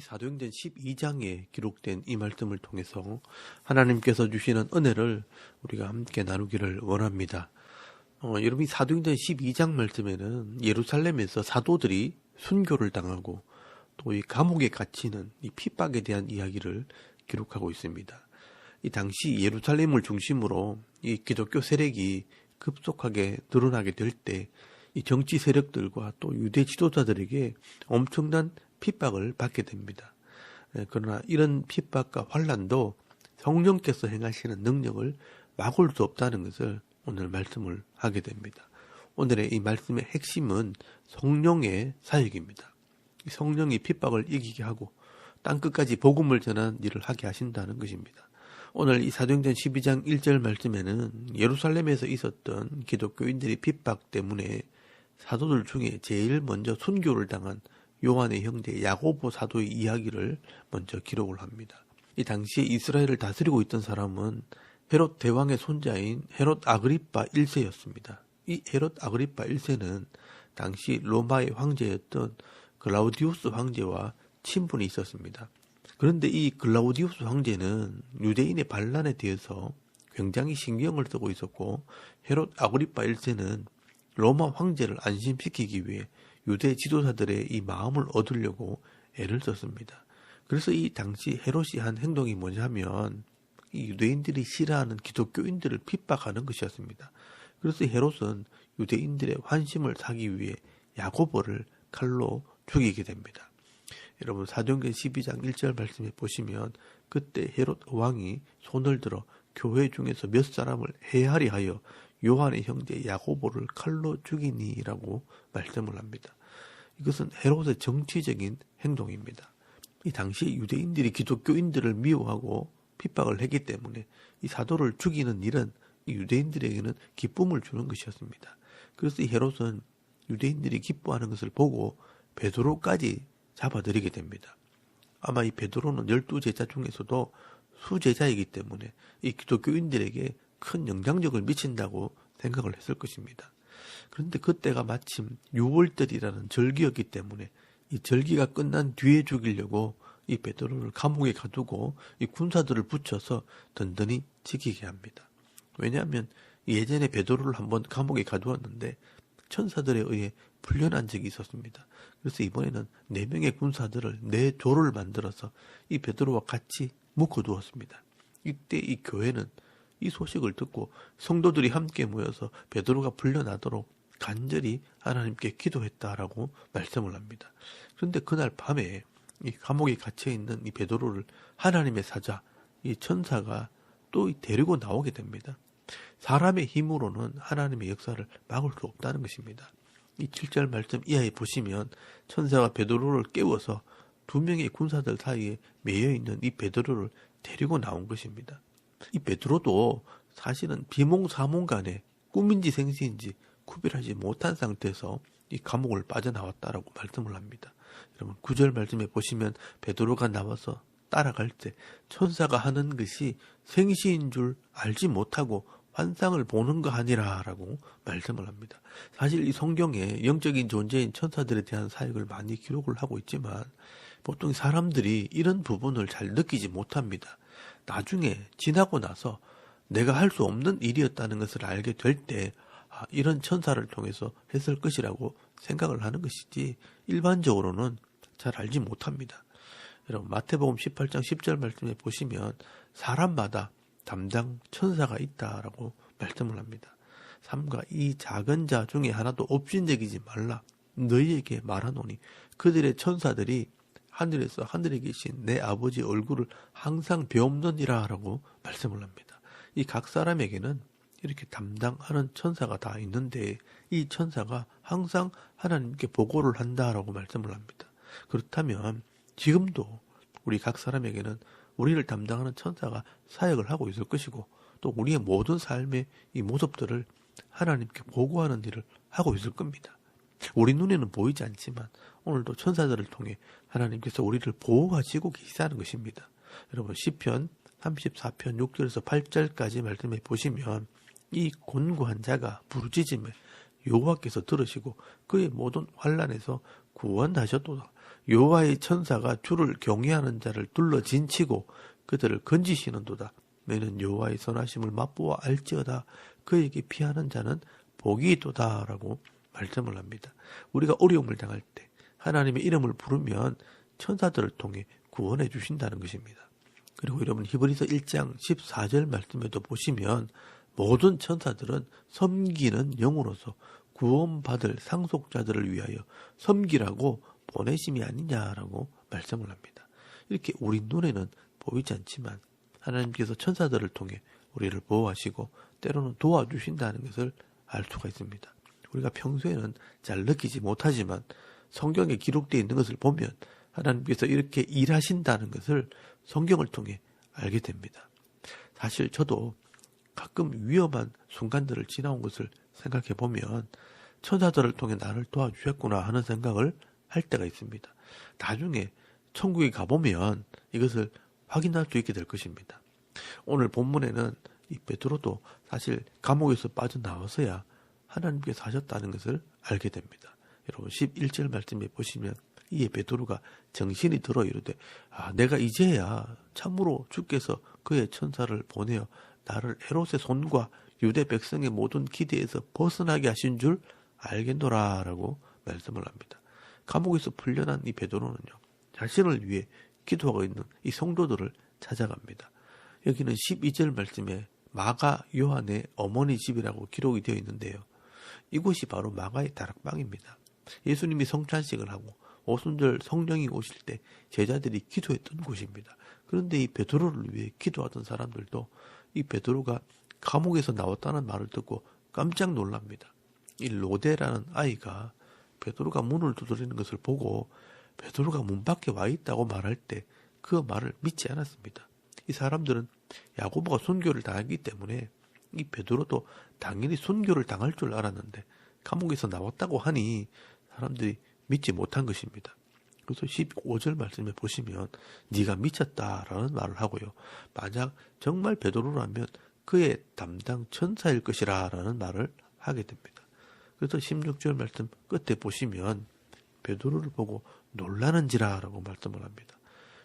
사도행전 12장에 기록된 이 말씀을 통해서 하나님께서 주시는 은혜를 우리가 함께 나누기를 원합니다. 여러분, 이 사도행전 12장 말씀에는 예루살렘에서 사도들이 순교를 당하고 또 이 감옥에 갇히는 이 핍박에 대한 이야기를 기록하고 있습니다. 이 당시 예루살렘을 중심으로 이 기독교 세력이 급속하게 늘어나게 될 때 이 정치 세력들과 또 유대 지도자들에게 엄청난 핍박을 받게 됩니다. 그러나 이런 핍박과 환난도 성령께서 행하시는 능력을 막을 수 없다는 것을 오늘 말씀을 하게 됩니다. 오늘의 이 말씀의 핵심은 성령의 사역입니다. 성령이 핍박을 이기게 하고 땅끝까지 복음을 전하는 일을 하게 하신다는 것입니다. 오늘 이 사도행전 12장 1절 말씀에는 예루살렘에서 있었던 기독교인들의 핍박 때문에 사도들 중에 제일 먼저 순교를 당한 요한의 형제 야고보 사도의 이야기를 먼저 기록을 합니다. 이 당시에 이스라엘을 다스리고 있던 사람은 헤롯 대왕의 손자인 헤롯 아그리파 1세였습니다. 이 헤롯 아그리파 1세는 당시 로마의 황제였던 글라우디우스 황제와 친분이 있었습니다. 그런데 이 글라우디우스 황제는 유대인의 반란에 대해서 굉장히 신경을 쓰고 있었고, 헤롯 아그리파 1세는 로마 황제를 안심시키기 위해 유대 지도자들의 이 마음을 얻으려고 애를 썼습니다. 그래서 이 당시 헤롯이 한 행동이 뭐냐면 이 유대인들이 싫어하는 기독교인들을 핍박하는 것이었습니다. 그래서 헤롯은 유대인들의 환심을 사기 위해 야고보를 칼로 죽이게 됩니다. 여러분, 사도행전 12장 1절 말씀에 보시면 그때 헤롯 왕이 손을 들어 교회 중에서 몇 사람을 해하리 하여 요한의 형제 야고보를 칼로 죽이니라고 말씀을 합니다. 이것은 헤롯의 정치적인 행동입니다. 이 당시 유대인들이 기독교인들을 미워하고 핍박을 했기 때문에 이 사도를 죽이는 일은 이 유대인들에게는 기쁨을 주는 것이었습니다. 그래서 이 헤롯은 유대인들이 기뻐하는 것을 보고 베드로까지 잡아들이게 됩니다. 아마 이 베드로는 12제자 중에서도 수제자이기 때문에 이 기독교인들에게 큰 영향력을 미친다고 생각을 했을 것입니다. 그런데 그때가 마침 6월절이라는 절기였기 때문에 이 절기가 끝난 뒤에 죽이려고 이 베드로를 감옥에 가두고 이 군사들을 붙여서 든든히 지키게 합니다. 왜냐하면 예전에 베드로를 한번 감옥에 가두었는데 천사들에 의해 풀려난 적이 있었습니다. 그래서 이번에는 4명의 군사들을 4조를 만들어서 이 베드로와 같이 묶어두었습니다. 이때 이 교회는 이 소식을 듣고 성도들이 함께 모여서 베드로가 풀려나도록 간절히 하나님께 기도했다라고 말씀을 합니다. 그런데 그날 밤에 이 감옥에 갇혀있는 이 베드로를 하나님의 사자, 이 천사가 또 데리고 나오게 됩니다. 사람의 힘으로는 하나님의 역사를 막을 수 없다는 것입니다. 이 7절 말씀 이하에 보시면 천사가 베드로를 깨워서 2명의 군사들 사이에 매여있는 이 베드로를 데리고 나온 것입니다. 이 베드로도 사실은 비몽사몽간에 꿈인지 생시인지 구별하지 못한 상태에서 이 감옥을 빠져나왔다라고 말씀을 합니다. 여러분, 9절 말씀에 보시면 베드로가 나와서 따라갈 때 천사가 하는 것이 생시인 줄 알지 못하고 환상을 보는 거 아니라라고 말씀을 합니다. 사실 이 성경에 영적인 존재인 천사들에 대한 사역을 많이 기록을 하고 있지만 보통 사람들이 이런 부분을 잘 느끼지 못합니다. 나중에 지나고 나서 내가 할 수 없는 일이었다는 것을 알게 될 때 이런 천사를 통해서 했을 것이라고 생각을 하는 것이지 일반적으로는 잘 알지 못합니다. 여러분, 마태복음 18장 10절 말씀에 보시면 사람마다 담당 천사가 있다라고 말씀을 합니다. 삼가 이 작은 자 중에 하나도 업신여기지 말라 너희에게 말하노니 그들의 천사들이 하늘에서 하늘에 계신 내 아버지 얼굴을 항상 배움느니라 라고 말씀을 합니다. 이 각 사람에게는 이렇게 담당하는 천사가 다 있는데 이 천사가 항상 하나님께 보고를 한다라고 말씀을 합니다. 그렇다면 지금도 우리 각 사람에게는 우리를 담당하는 천사가 사역을 하고 있을 것이고 또 우리의 모든 삶의 이 모습들을 하나님께 보고하는 일을 하고 있을 겁니다. 우리 눈에는 보이지 않지만 오늘도 천사들을 통해 하나님께서 우리를 보호하시고 계시다는 것입니다. 여러분, 시편 34편 6절에서 8절까지 말씀해 보시면 이 곤고한 자가 부르짖음에 여호와께서 들으시고 그의 모든 환난에서 구원하셨도다. 여호와의 천사가 주를 경외하는 자를 둘러 진치고 그들을 건지시는도다. 너희는 여호와의 선하심을 맛보아 알지어다. 그에게 피하는 자는 복이 있도다 라고 말씀을 합니다. 우리가 어려움을 당할 때 하나님의 이름을 부르면 천사들을 통해 구원해 주신다는 것입니다. 그리고 여러분 히브리서 1장 14절 말씀에도 보시면 모든 천사들은 섬기는 영으로서 구원받을 상속자들을 위하여 섬기라고 보내심이 아니냐라고 말씀을 합니다. 이렇게 우리 눈에는 보이지 않지만 하나님께서 천사들을 통해 우리를 보호하시고 때로는 도와주신다는 것을 알 수가 있습니다. 우리가 평소에는 잘 느끼지 못하지만 성경에 기록되어 있는 것을 보면 하나님께서 이렇게 일하신다는 것을 성경을 통해 알게 됩니다. 사실 저도 가끔 위험한 순간들을 지나온 것을 생각해 보면 천사들을 통해 나를 도와주셨구나 하는 생각을 할 때가 있습니다. 나중에 천국에 가보면 이것을 확인할 수 있게 될 것입니다. 오늘 본문에는 이 베드로도 사실 감옥에서 빠져나와서야 하나님께서 하셨다는 것을 알게 됩니다. 여러분 11절 말씀에 보시면 이에 베드로가 정신이 들어 이르되 내가 이제야 참으로 주께서 그의 천사를 보내어 나를 헤롯의 손과 유대 백성의 모든 기대에서 벗어나게 하신 줄 알겠노라 라고 말씀을 합니다. 감옥에서 풀려난 이 베드로는요, 자신을 위해 기도하고 있는 이 성도들을 찾아갑니다. 여기는 12절 말씀에 마가 요한의 어머니 집이라고 기록이 되어 있는데요. 이곳이 바로 마가의 다락방입니다. 예수님이 성찬식을 하고 오순절 성령이 오실 때 제자들이 기도했던 곳입니다. 그런데 이 베드로를 위해 기도하던 사람들도 이 베드로가 감옥에서 나왔다는 말을 듣고 깜짝 놀랍니다. 이 로데라는 아이가 베드로가 문을 두드리는 것을 보고 베드로가 문 밖에 와 있다고 말할 때 그 말을 믿지 않았습니다. 이 사람들은 야고보가 순교를 당했기 때문에 이 베드로도 당연히 순교를 당할 줄 알았는데 감옥에서 나왔다고 하니 사람들이 믿지 못한 것입니다. 그래서 15절 말씀에 보시면 네가 미쳤다라는 말을 하고요. 만약 정말 베드로라면 그의 담당 천사일 것이라 라는 말을 하게 됩니다. 그래서 16절 말씀 끝에 보시면 베드로를 보고 놀라는지라 라고 말씀을 합니다.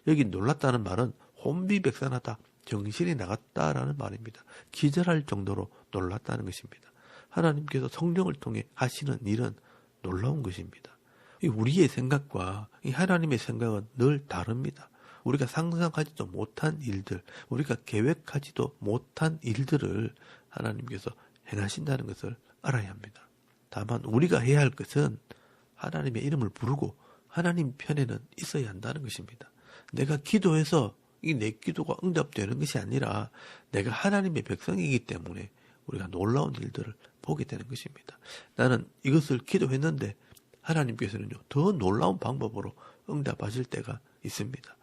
여기 놀랐다는 말은 혼비백산하다, 정신이 나갔다라는 말입니다. 기절할 정도로 놀랐다는 것입니다. 하나님께서 성령을 통해 하시는 일은 놀라운 것입니다. 우리의 생각과 이 하나님의 생각은 늘 다릅니다. 우리가 상상하지도 못한 일들, 우리가 계획하지도 못한 일들을 하나님께서 행하신다는 것을 알아야 합니다. 다만 우리가 해야 할 것은 하나님의 이름을 부르고 하나님 편에는 있어야 한다는 것입니다. 내가 기도해서 이 내 기도가 응답되는 것이 아니라 내가 하나님의 백성이기 때문에 우리가 놀라운 일들을 보게 되는 것입니다. 나는 이것을 기도했는데 하나님께서는요, 더 놀라운 방법으로 응답하실 때가 있습니다.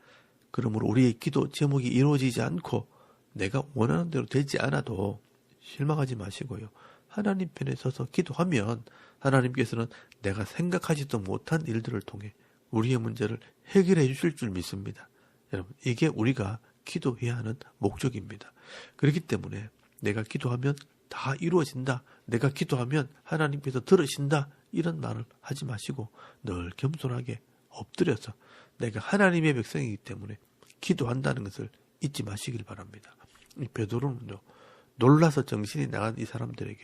그러므로 우리의 기도 제목이 이루어지지 않고 내가 원하는 대로 되지 않아도 실망하지 마시고요. 하나님 편에 서서 기도하면 하나님께서는 내가 생각하지도 못한 일들을 통해 우리의 문제를 해결해 주실 줄 믿습니다. 여러분, 이게 우리가 기도해야 하는 목적입니다. 그렇기 때문에 내가 기도하면 다 이루어진다. 내가 기도하면 하나님께서 들으신다. 이런 말을 하지 마시고 늘 겸손하게 엎드려서 내가 하나님의 백성이기 때문에 기도한다는 것을 잊지 마시길 바랍니다. 이 베드로는요, 놀라서 정신이 나간 이 사람들에게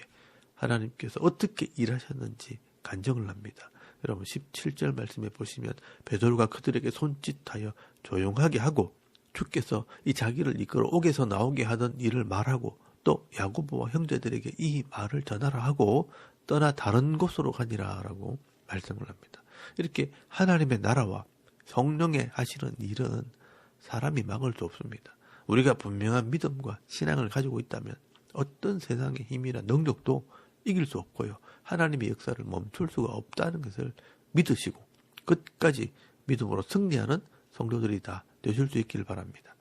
하나님께서 어떻게 일하셨는지 간증을 합니다. 여러분 17절 말씀에 보시면 베드로가 그들에게 손짓하여 조용하게 하고 주께서 이 자기를 이끌어 옥에서 나오게 하던 일을 말하고 또 야고보와 형제들에게 이 말을 전하라 하고 떠나 다른 곳으로 가니라 라고 말씀을 합니다. 이렇게 하나님의 나라와 성령의 하시는 일은 사람이 막을 수 없습니다. 우리가 분명한 믿음과 신앙을 가지고 있다면 어떤 세상의 힘이나 능력도 이길 수 없고요. 하나님의 역사를 멈출 수가 없다는 것을 믿으시고 끝까지 믿음으로 승리하는 성도들이 다 되실 수 있기를 바랍니다.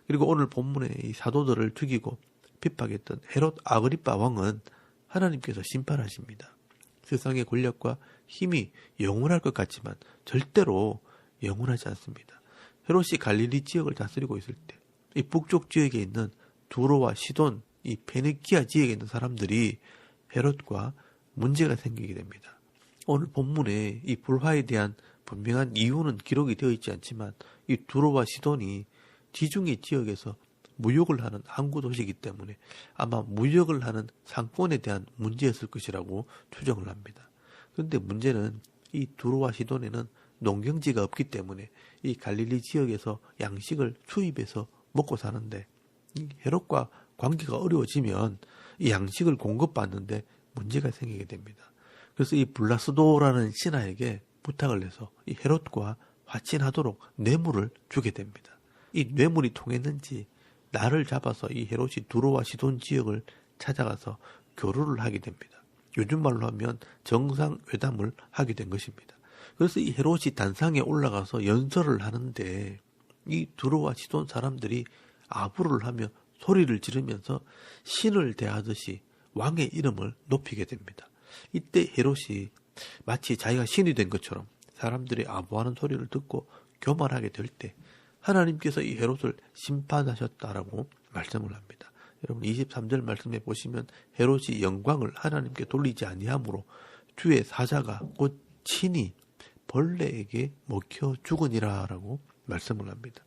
그리고 오늘 본문에 이 사도들을 죽이고 핍박했던 헤롯 아그리빠 왕은 하나님께서 심판하십니다. 세상의 권력과 힘이 영원할 것 같지만 절대로 영원하지 않습니다. 헤롯이 갈릴리 지역을 다스리고 있을 때 이 북쪽 지역에 있는 두로와 시돈, 이 페니키아 지역에 있는 사람들이 헤롯과 문제가 생기게 됩니다. 오늘 본문에 이 불화에 대한 분명한 이유는 기록이 되어 있지 않지만 이 두로와 시돈이 지중해 지역에서 무역을 하는 항구 도시이기 때문에 아마 무역을 하는 상권에 대한 문제였을 것이라고 추정을 합니다. 그런데 문제는 이 두로와 시돈에는 농경지가 없기 때문에 이 갈릴리 지역에서 양식을 수입해서 먹고 사는데 이 헤롯과 관계가 어려워지면 이 양식을 공급받는데 문제가 생기게 됩니다. 그래서 이 블라스도라는 신하에게 부탁을 해서 이 헤롯과 화친하도록 뇌물을 주게 됩니다. 이 뇌물이 통했는지 날을 잡아서 이 헤롯이 두로와 시돈 지역을 찾아가서 교류를 하게 됩니다. 요즘 말로 하면 정상회담을 하게 된 것입니다. 그래서 이 헤롯이 단상에 올라가서 연설을 하는데 이 두로와 시돈 사람들이 아부를 하며 소리를 지르면서 신을 대하듯이 왕의 이름을 높이게 됩니다. 이때 헤롯이 마치 자기가 신이 된 것처럼 사람들이 아부하는 소리를 듣고 교만하게 될 때 하나님께서 이 헤롯을 심판하셨다라고 말씀을 합니다. 여러분 23절 말씀에 보시면 헤롯이 영광을 하나님께 돌리지 아니하므로 주의 사자가 곧 친히 벌레에게 먹혀 죽으니라 라고 말씀을 합니다.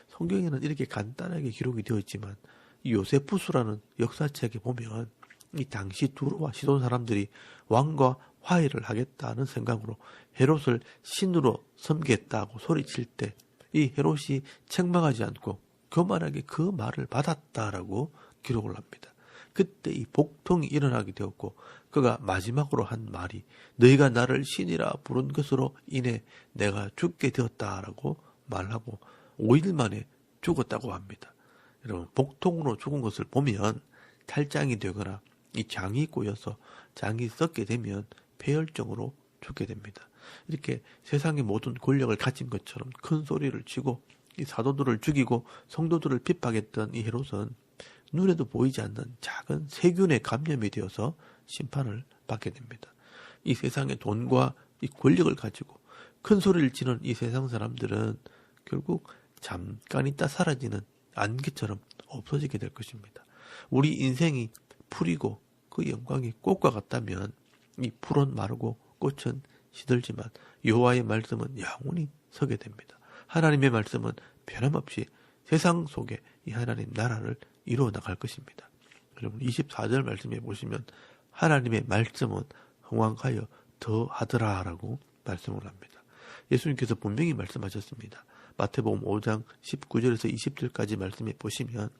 성경에는 이렇게 간단하게 기록이 되어 있지만 이 요세푸스라는 역사책에 보면 이 당시 두로와 시돈 사람들이 왕과 화해를 하겠다는 생각으로 헤롯을 신으로 섬기겠다고 소리칠 때 이 헤롯이 책망하지 않고 교만하게 그 말을 받았다라고 기록을 합니다. 그때 이 복통이 일어나게 되었고 그가 마지막으로 한 말이 너희가 나를 신이라 부른 것으로 인해 내가 죽게 되었다라고 말하고 5일 만에 죽었다고 합니다. 여러분 복통으로 죽은 것을 보면 탈장이 되거나 이 장이 꼬여서 장이 썩게 되면 폐혈증으로 죽게 됩니다. 이렇게 세상의 모든 권력을 가진 것처럼 큰 소리를 치고 이 사도들을 죽이고 성도들을 핍박했던 이 헤롯은 눈에도 보이지 않는 작은 세균에 감염이 되어서 심판을 받게 됩니다. 이 세상의 돈과 이 권력을 가지고 큰 소리를 치는 이 세상 사람들은 결국 잠깐 있다 사라지는 안개처럼 없어지게 될 것입니다. 우리 인생이 풀이고 그 영광이 꽃과 같다면 이 풀은 마르고 꽃은 시들지만 여호와의 말씀은 영원히 서게 됩니다. 하나님의 말씀은 변함없이 세상 속에 이 하나님 나라를 이루어 나갈 것입니다. 여러분 24절 말씀에 보시면 하나님의 말씀은 흥왕하여 더하더라라고 말씀을 합니다. 예수님께서 분명히 말씀하셨습니다. 마태복음 5장 19절에서 20절까지 말씀해 보시면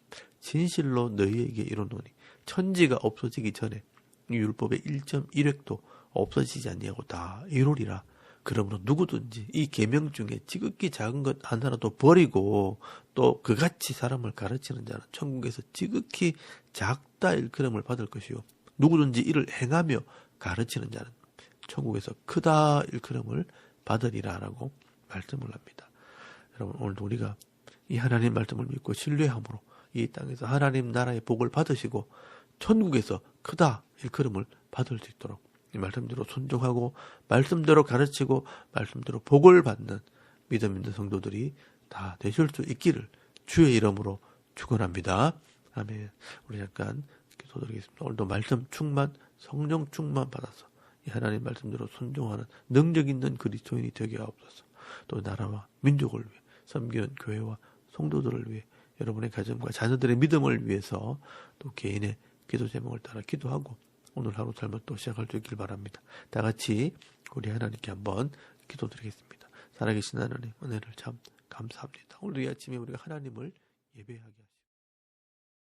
진실로 너희에게 이르노니 천지가 없어지기 전에 이 율법의 1.1획도 없어지지 아니하고 다 이루리라. 그러므로 누구든지 이 계명 중에 지극히 작은 것 하나라도 버리고 또 그같이 사람을 가르치는 자는 천국에서 지극히 작다 일컬음을 받을 것이요 누구든지 이를 행하며 가르치는 자는 천국에서 크다 일컬음을 받으리라라고 말씀을 합니다. 여러분 오늘도 우리가 이 하나님 말씀을 믿고 신뢰함으로 이 땅에서 하나님 나라의 복을 받으시고 천국에서 크다 일컬음을 받을 수 있도록 이 말씀대로 순종하고 말씀대로 가르치고 말씀대로 복을 받는 믿음 있는 성도들이 다 되실 수 있기를 주의 이름으로 축원합니다. 아멘. 우리 잠깐 기도드리겠습니다. 오늘도 말씀 충만, 성령 충만 받아서 이 하나님 말씀대로 순종하는 능력 있는 그리스도인이 되게 하옵소서. 또 나라와 민족을 위해 섬기는 교회와 성도들을 위해 여러분의 가정과 자녀들의 믿음을 위해서 또 개인의 기도 제목을 따라 기도하고 오늘 하루 삶을 또 시작할 수 있길 바랍니다. 다 같이 우리 하나님께 한번 기도드리겠습니다. 살아계신 하나님 은혜를 참 감사합니다. 오늘 이 아침에 우리가 하나님을 예배하게 하시고